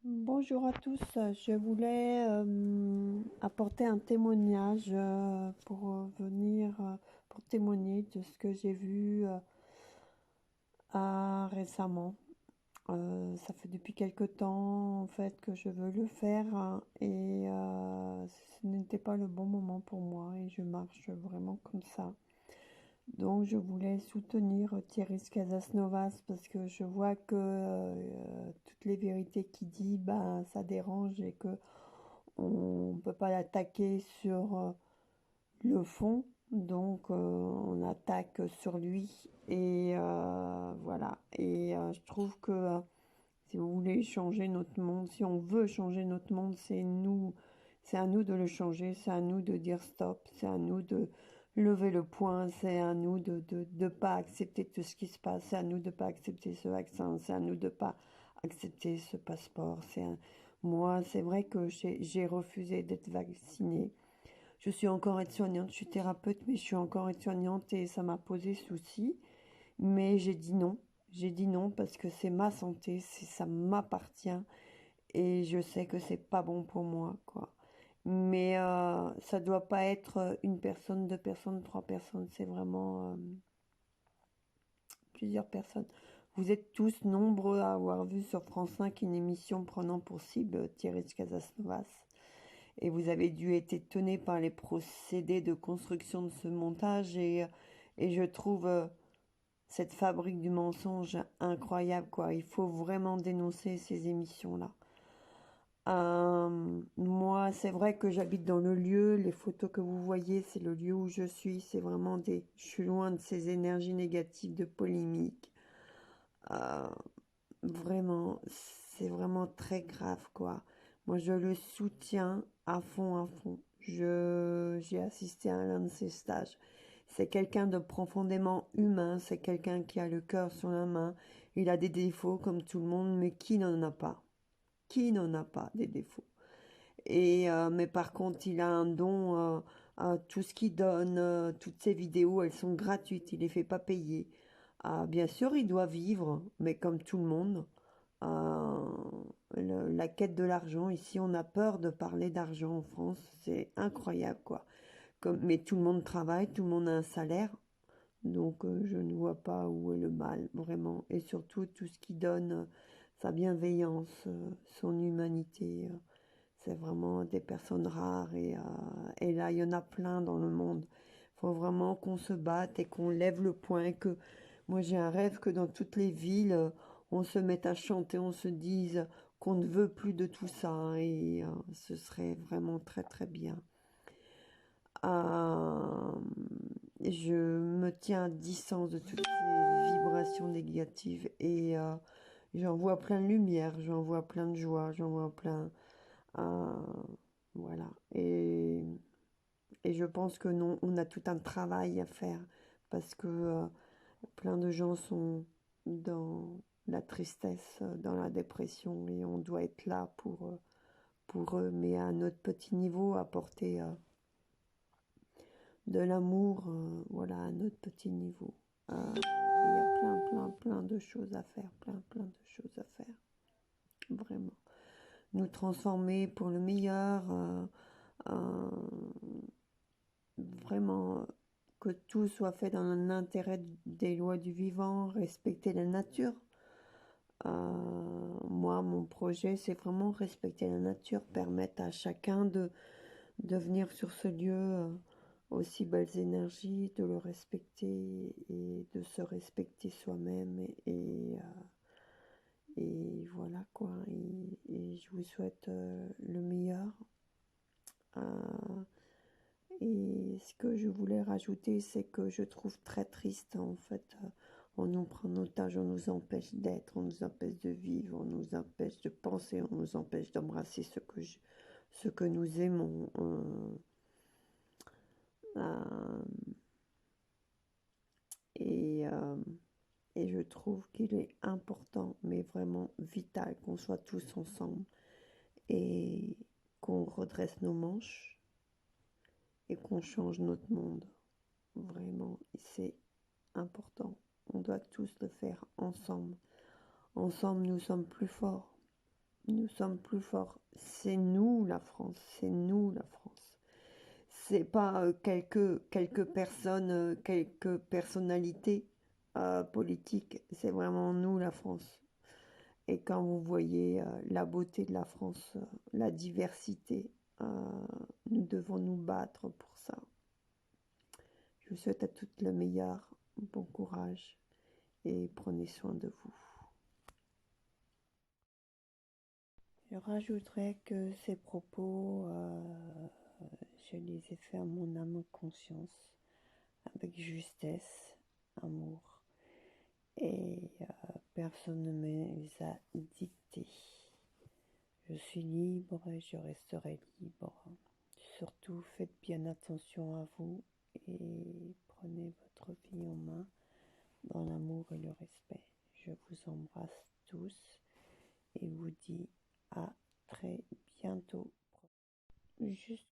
Bonjour à tous, je voulais apporter un témoignage pour venir pour témoigner de ce que j'ai vu récemment. Ça fait depuis quelque temps en fait que je veux le faire et ce n'était pas le bon moment pour moi et je marche vraiment comme ça. Donc je voulais soutenir Thierry Casasnovas parce que je vois que toutes les vérités qu'il dit, ben ça dérange et que on ne peut pas l'attaquer sur le fond, donc on attaque sur lui et voilà. Et je trouve que si vous voulez changer notre monde, si on veut changer notre monde, c'est à nous de le changer, c'est à nous de dire stop, c'est à nous de lever le poing, c'est à nous de pas accepter tout ce qui se passe, c'est à nous de pas accepter ce vaccin, c'est à nous de pas accepter ce passeport. Moi, c'est vrai que j'ai refusé d'être vaccinée. Je suis encore aide-soignante, je suis thérapeute, mais je suis encore aide-soignante et ça m'a posé souci. Mais j'ai dit non. J'ai dit non parce que c'est ma santé, ça m'appartient et je sais que c'est pas bon pour moi, quoi. Mais ça doit pas être une personne, deux personnes, trois personnes. C'est vraiment plusieurs personnes. Vous êtes tous nombreux à avoir vu sur France 5 une émission prenant pour cible Thierry Casasnovas. Et vous avez dû être étonné par les procédés de construction de ce montage et je trouve cette fabrique du mensonge incroyable, quoi. Il faut vraiment dénoncer ces émissions-là. Moi, c'est vrai que j'habite dans le lieu. Les photos que vous voyez, c'est le lieu où je suis. C'est vraiment je suis loin de ces énergies négatives de polémique. Euh, Vraiment, c'est vraiment très grave, quoi. Moi, je le soutiens à fond, à fond. J'ai assisté à l'un de ses stages. C'est quelqu'un de profondément humain. C'est quelqu'un qui a le cœur sur la main. Il a des défauts comme tout le monde, mais qui n'en a pas? Qui n'en a pas des défauts? Et mais par contre, il a un don. Tout ce qu'il donne, toutes ses vidéos, elles sont gratuites. Il les fait pas payer. Bien sûr, il doit vivre, mais comme tout le monde. Euh, la quête de l'argent, ici on a peur de parler d'argent en France, c'est incroyable quoi. Mais tout le monde travaille, tout le monde a un salaire, donc je ne vois pas où est le mal vraiment. Et surtout tout ce qui donne sa bienveillance, son humanité, c'est vraiment des personnes rares et là il y en a plein dans le monde. Il faut vraiment qu'on se batte et qu'on lève le poing. Que moi j'ai un rêve que dans toutes les villes on se mette à chanter, on se dise qu'on ne veut plus de tout ça et ce serait vraiment très très bien. Euh, je me tiens à distance de toutes ces vibrations négatives et j'en vois plein de lumière, j'en vois plein de joie, j'en vois plein. euh, voilà. Et je pense que non, on a tout un travail à faire parce que plein de gens sont dans la tristesse, dans la dépression et on doit être là pour eux, mais à notre petit niveau, apporter de l'amour, voilà, à notre petit niveau. Il y a plein de choses à faire, plein de choses à faire, vraiment. Nous transformer pour le meilleur, euh, vraiment que tout soit fait dans l'intérêt des lois du vivant, respecter la nature. Moi, mon projet, c'est vraiment respecter la nature, permettre à chacun de venir sur ce lieu aussi belles énergies, de le respecter et de se respecter soi-même et voilà quoi. Et je vous souhaite le meilleur. Euh, Et ce que je voulais rajouter, c'est que je trouve très triste, en fait, on nous prend en otage, on nous empêche d'être, on nous empêche de vivre, on nous empêche de penser, on nous empêche d'embrasser ce que nous aimons. Euh, et, euh, et je trouve qu'il est important, mais vraiment vital, qu'on soit tous ensemble et qu'on redresse nos manches et qu'on change notre monde. Vraiment, c'est important. On doit tous le faire ensemble. Ensemble, nous sommes plus forts. Nous sommes plus forts. C'est nous la France. C'est nous la France. C'est pas quelques personnes, quelques personnalités politiques. C'est vraiment nous la France. Et quand vous voyez la beauté de la France, la diversité, nous devons nous battre pour ça. Je vous souhaite à toutes le meilleur, bon courage et prenez soin de vous. Je rajouterais que ces propos, je les ai faits à mon âme et conscience, avec justesse, amour, et personne ne me les a dictés. Je suis libre et je resterai libre. Surtout, faites bien attention à vous et prenez votre vie en main dans l'amour et le respect. Je vous embrasse tous et vous dis à très bientôt. Juste